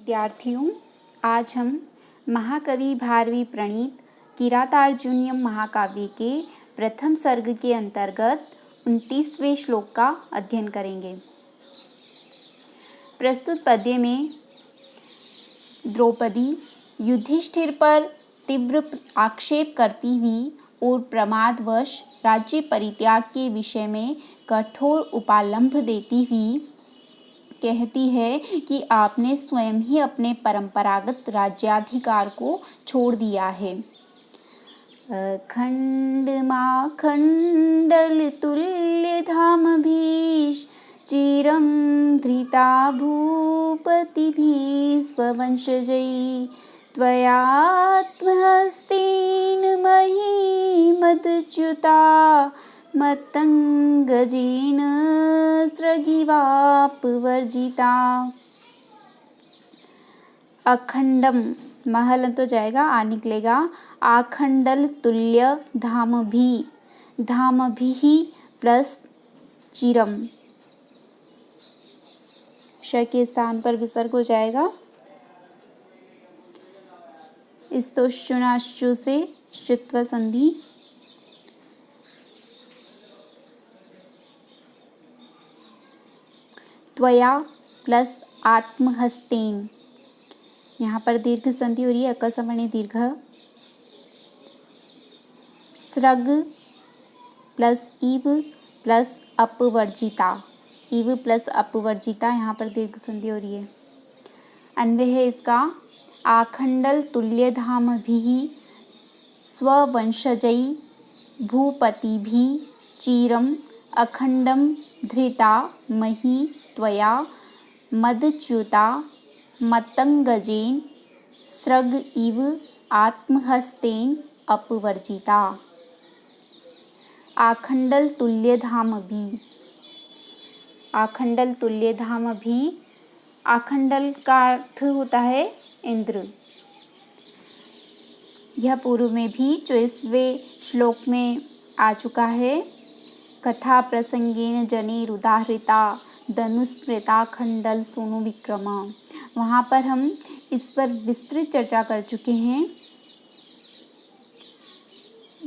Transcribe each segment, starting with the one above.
विद्यार्थियों, आज हम महाकवि भारवी प्रणीत किरातार्जुनीयम महाकाव्य के प्रथम सर्ग के अंतर्गत 29वें श्लोक का अध्ययन करेंगे। प्रस्तुत पद्य में द्रौपदी युधिष्ठिर पर तीव्र आक्षेप करती हुई और प्रमादवश राज्य परित्याग के विषय में कठोर उपालंभ देती हुई कहती है कि आपने स्वयं ही अपने परंपरागत राज्याधिकार को छोड़ दिया है। अखंड माखंडल तुल्य धाम भीष चिरं धृता भूपतिभिः स्ववंशजैः त्वयात्महस्तेन मही मदच्युता मतंगजेन स्रगिवापवर्जिता। अखंडम महल तो जाएगा, आ निकलेगा आखंडल तुल्य धाम भी प्लस चिरम, श के स्थान पर विसर्ग हो जाएगा। स्तोश्चुनाश्चु से शुत्व संधि। त्वया प्लस आत्महस्तेन, यहाँ पर दीर्घ संधि हो रही है, अकसवर्णी दीर्घ। स्रग प्लस इव प्लस अपवर्जिता, इव प्लस अपवर्जिता, यहाँ पर दीर्घ संधि हो रही है। अन्वय है इसका आखंडल तुल्य धाम भी स्ववंशजै भूपतिभी चीरम अखंडम धृता मही त्वया मदच्युता मतंगजेन स्रग इव आत्महस्तेन अपवर्जिता। आखंडल तुल्य धाम भी, आखंडल तुल्य धाम भी, आखंडल का अर्थ होता है इंद्र। यह पूर्व में भी 24वें श्लोक में आ चुका है। कथा प्रसंगेन जनेरुदाहृता धनुस्मृता खंडल सोनु विक्रम, वहाँ पर हम इस पर विस्तृत चर्चा कर चुके हैं।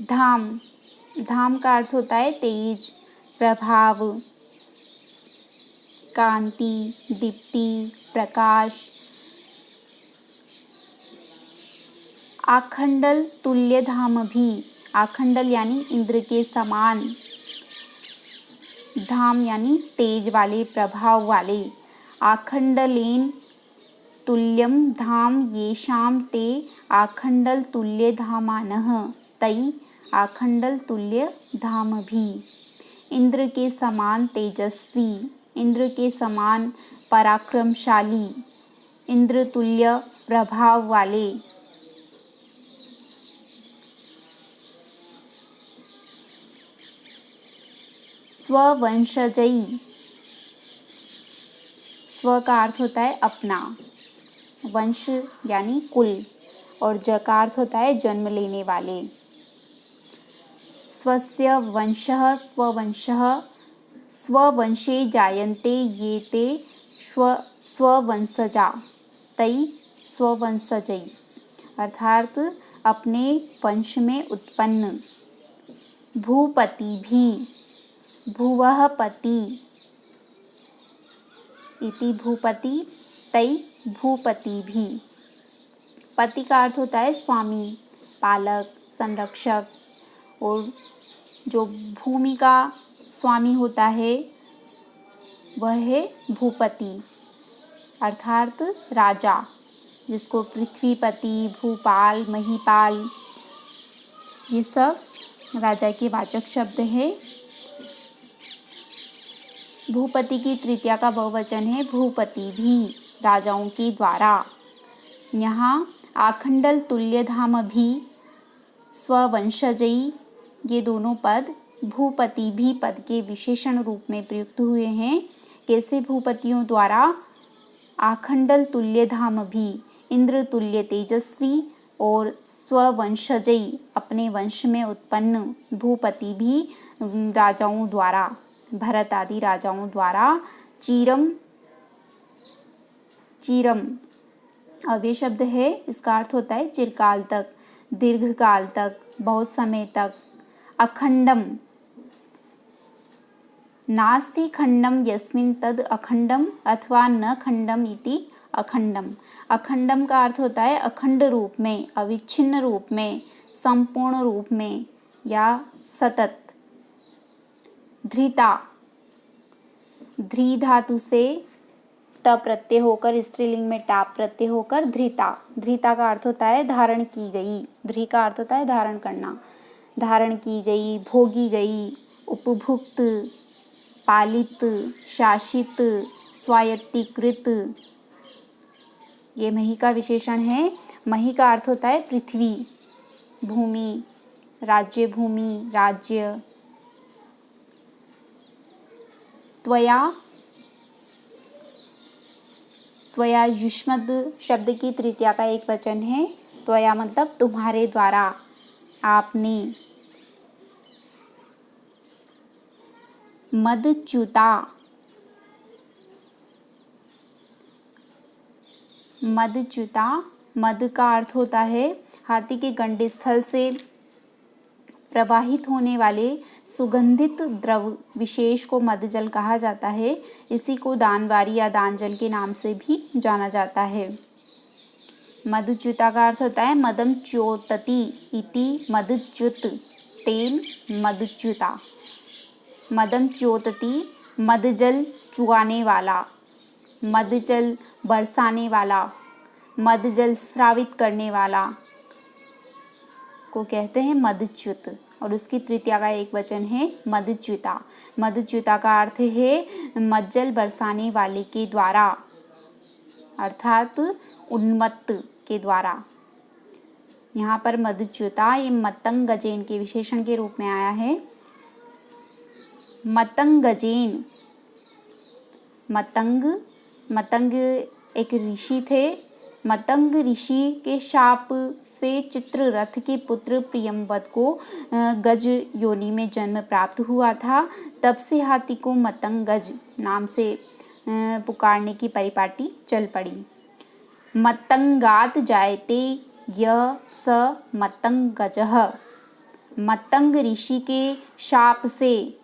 धाम, धाम का अर्थ होता है तेज, प्रभाव, कांति, दीप्ति, प्रकाश। आखंडल तुल्य धाम भी, आखंडल यानी इंद्र के समान, धाम यानी तेज वाले, प्रभाव वाले। आखंडलेन तुल्यम धाम येषां ते आखंडल तुल्य धामानः तै आखंडल तुल्य धाम भी। इंद्र के समान तेजस्वी, इंद्र के समान पराक्रमशाली, इंद्र तुल्य प्रभाव वाले। स्ववंशजै, स्व का अर्थ होता है अपना, वंश यानी कुल, और ज का अर्थ होता है जन्म लेने वाले। स्वस्य वंशः स्ववंशः स्ववंशे जायन्ते ये ते स्ववंशजा तै स्ववंशजै, अर्थात अपने वंश में उत्पन्न। भूपति भी, भुवः पति इति भूपति तै भूपति भी। पति का अर्थ होता है स्वामी, पालक, संरक्षक, और जो भूमि का स्वामी होता है वह है भूपति, अर्थात राजा, जिसको पृथ्वीपति, भूपाल, महीपाल, ये सब राजा के वाचक शब्द है। भूपति की तृतीया का बहुवचन है भूपति भी, राजाओं के द्वारा। यहाँ आखंडल तुल्य धाम भी, स्ववंशजै, ये दोनों पद भूपति भी पद के विशेषण रूप में प्रयुक्त हुए हैं। कैसे? भूपतियों द्वारा आखंडल तुल्य धाम भी, इंद्र तुल्य तेजस्वी, और स्ववंशजै, अपने वंश में उत्पन्न भूपति भी राजाओं द्वारा, भरत आदि राजाओं द्वारा। चीरम, चीरम अव्यय शब्द है, इसका अर्थ होता है चिरकाल तक, दीर्घकाल तक, बहुत समय तक। अखंडम, नास्ति खंडम यस्मिन् तद अखंडम अथवा न खंडम इति अखंडम। अखंडम का अर्थ होता है अखंड रूप में, अविच्छिन्न रूप में, संपूर्ण रूप में या सतत। धृता, ध्री धातु से त प्रत्यय होकर स्त्रीलिंग में टाप प्रत्यय होकर धृता। धृता का अर्थ होता है धारण की गई। ध्री का अर्थ होता है धारण करना, धारण की गई, भोगी गई, उपभुक्त, पालित, शासित, स्वायत्तीकृत। ये मही का विशेषण है। मही का अर्थ होता है पृथ्वी, भूमि, राज्य, भूमि, राज्य। त्वया, त्वया युष्मद् शब्द की तृतीया का एक वचन है। त्वया मतलब तुम्हारे द्वारा, आपने। मदच्युता, मदच्युता, मद का अर्थ होता है हाथी के गंडे स्थल से प्रवाहित होने वाले सुगंधित द्रव विशेष को मदजल कहा जाता है। इसी को दानवारी या दानजल के नाम से भी जाना जाता है। मदच्युता का अर्थ होता है मदम च्योतति इति मदच्युत, तेन मदच्युता। मदम च्योतति, मदजल चुआने वाला, मदजल बरसाने वाला, मदजल स्रावित करने वाला को कहते हैं मदच्युत। और उसकी तृतीया का एक वचन है मदच्युता। मदच्युता का अर्थ है मज्जल बरसाने वाले के द्वारा, अर्थात उन्मत्त के द्वारा। यहाँ पर मदच्युता ये मतंग गजेन के विशेषण के रूप में आया है। मतंग गजेन, मतंग एक ऋषि थे। मतंग ऋषि के शाप से चित्ररथ के पुत्र प्रियंवद को गज योनि में जन्म प्राप्त हुआ था। तब से हाथी को मतंग गज नाम से पुकारने की परिपाटी चल पड़ी। मतंगात जायते य स मतंग गजः। मतंग ऋषि के शाप से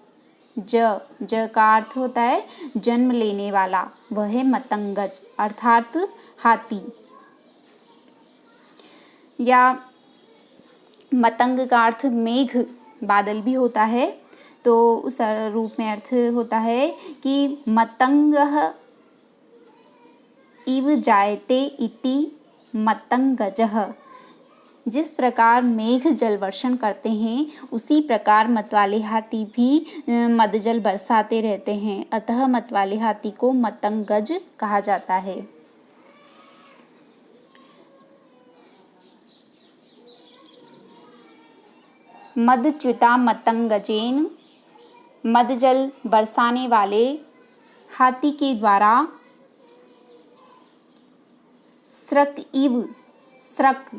ज का अर्थ होता है जन्म लेने वाला, वह है मतंगज अर्थात हाथी। या मतंग का अर्थ मेघ, बादल भी होता है। तो उस रूप में अर्थ होता है कि मतंगः इव जायते इति मतंगजः। जिस प्रकार मेघ जल वर्षण करते हैं उसी प्रकार मतवाले हाथी भी मदजल बरसाते रहते हैं, अतः मतवाले हाथी को मतंगज कहा जाता है। मदच्युता मतंगजेन, मदजल बरसाने वाले हाथी के द्वारा। स्रक इव, स्रक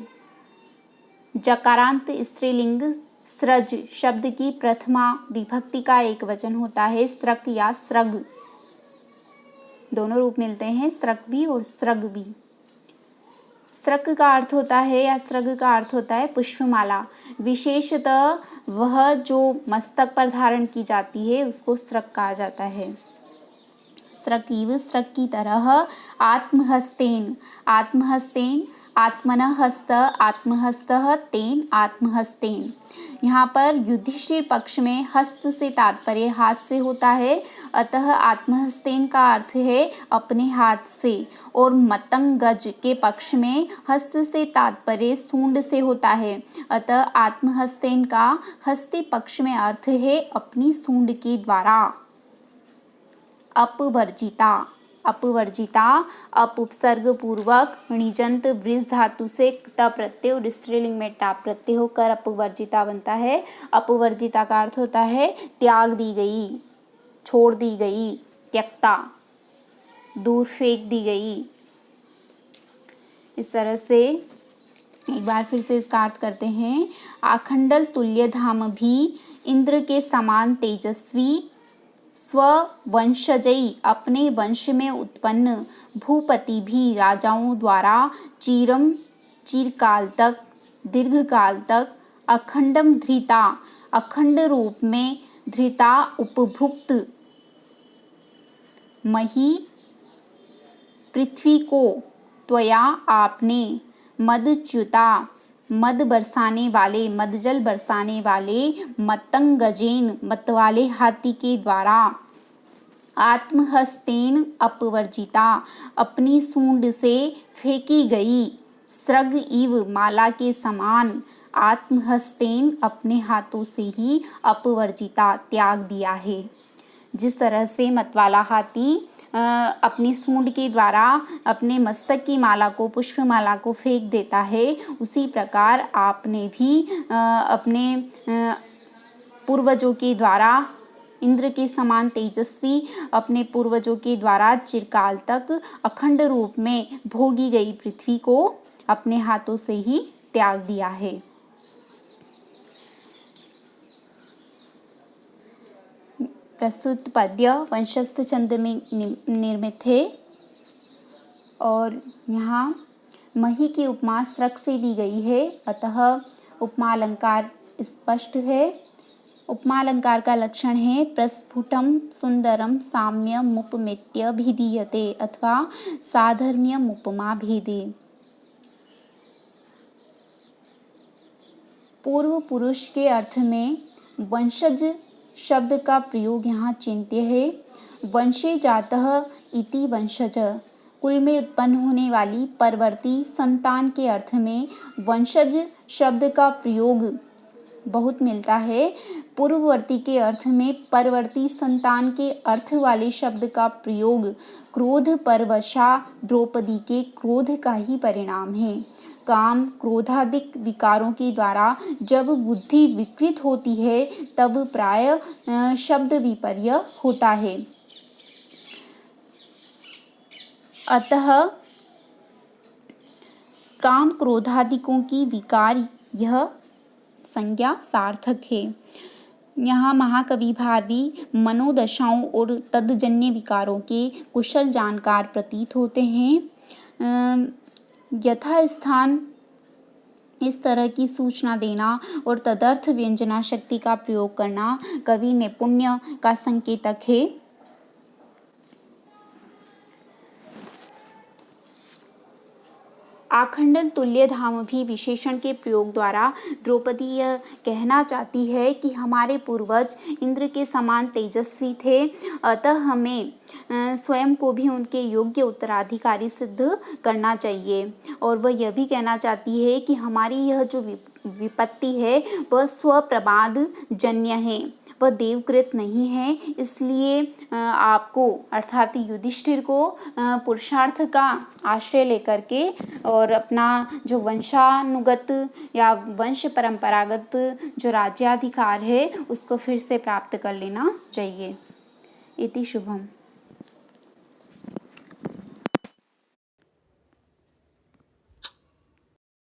जकारांत स्त्रीलिंग स्रज शब्द की प्रथमा विभक्ति का एक वचन होता है। स्रक या स्रग, दोनों रूप मिलते हैं, स्रक भी और स्रग भी। स्रक का अर्थ होता है या स्रग का अर्थ होता है पुष्पमाला। विशेषतः वह जो मस्तक पर धारण की जाती है उसको स्रक कहा जाता है। स्रक इव, स्रक की तरह। आत्महस्तेन, आत्महस्तेन, आत्मनः हस्त, आत्महस्तः तेन, आत्महस्तेन। यहाँ पर युधिष्ठिर पक्ष में हस्त से तात्पर्य हाथ से होता है, अतः आत्महस्तेन का अर्थ है अपने हाथ से। और मतंगज के पक्ष में हस्त से तात्पर्य सूंड से होता है, अतः आत्महस्तेन का हस्ती पक्ष में अर्थ है अपनी सूंड के द्वारा। अपवर्जिता, अपवर्जिता, अप उपसर्ग पूर्वक णिजंत वृष धातु से त प्रत्यय और स्त्रीलिंग में टाप प्रत्यय होकर अपवर्जिता बनता है। अपवर्जिता का अर्थ होता है त्याग दी गई, छोड़ दी गई, त्यक्ता, दूर फेंक दी गई। इस तरह से एक बार फिर से इसका अर्थ करते हैं। आखंडल तुल्य धाम भी इंद्र के समान तेजस्वी स्ववंशजई अपने वंश में उत्पन्न भूपति भी राजाओं द्वारा चिरकाल तक दीर्घकाल तक अखंडम धृता अखंड रूप में धृता उपभुक्त मही पृथ्वी को त्वया आपने मदच्युता मद बरसाने वाले मदजल बरसाने वाले मतंगजेन मतवाले हाथी के द्वारा आत्महस्तेन अपवर्जिता अपनी सूंड से फेंकी गई स्रग इव माला के समान आत्महस्तेन अपने हाथों से ही अपवर्जिता त्याग दिया है। जिस तरह से मतवाला हाथी अपनी सूंड के द्वारा अपने मस्तक की माला को पुष्पमाला को फेंक देता है, उसी प्रकार आपने भी अपने पूर्वजों के द्वारा इंद्र के समान तेजस्वी अपने पूर्वजों के द्वारा चिरकाल तक अखंड रूप में भोगी गई पृथ्वी को अपने हाथों से ही त्याग दिया है। प्रस्तुत पद्य वंशस्थ छंद में निर्मित है और यहाँ मही की उपमा स्रक से दी गई है, अतः उपमा अलंकार स्पष्ट है। उपमा अलंकार का लक्षण है प्रस्फुटम सुंदरम साम्यमुपमेत्य भिधीयते अथवा साधर्म्यमुपमा भेदे। पूर्व पुरुष के अर्थ में वंशज शब्द का प्रयोग यहाँ चिंत्य है। वंशे जातः इति वंशज कुल में उत्पन्न होने वाली परवर्ती संतान के अर्थ में वंशज शब्द का प्रयोग बहुत मिलता है। पूर्ववर्ती के अर्थ में परवर्ती संतान के अर्थ वाले शब्द का प्रयोग क्रोध परवशा द्रौपदी के क्रोध का ही परिणाम है। काम क्रोधादिक विकारों के द्वारा जब बुद्धि विकृत होती है तब प्राय शब्द विपर्य होता है। अतः काम क्रोधादिकों की विकार यह संज्ञा सार्थक है। यहाँ महाकवि भारवी मनोदशाओं और तदजन्य विकारों के कुशल जानकार प्रतीत होते हैं। यथा स्थान इस तरह की सूचना देना और तदर्थ व्यंजना शक्ति का प्रयोग करना कवि नैपुण्य का संकेतक है। आखंडल तुल्य धाम भी विशेषण के प्रयोग द्वारा द्रौपदी यह कहना चाहती है कि हमारे पूर्वज इंद्र के समान तेजस्वी थे, अतः हमें स्वयं को भी उनके योग्य उत्तराधिकारी सिद्ध करना चाहिए। और वह यह भी कहना चाहती है कि हमारी यह जो विपत्ति है वह स्वप्रमाद जन्य है, वह देवकृत नहीं है। इसलिए आपको अर्थात युधिष्ठिर को पुरुषार्थ का आश्रय लेकर के और अपना जो वंशानुगत या वंश परंपरागत जो राज्याधिकार है उसको फिर से प्राप्त कर लेना चाहिए। इति शुभम।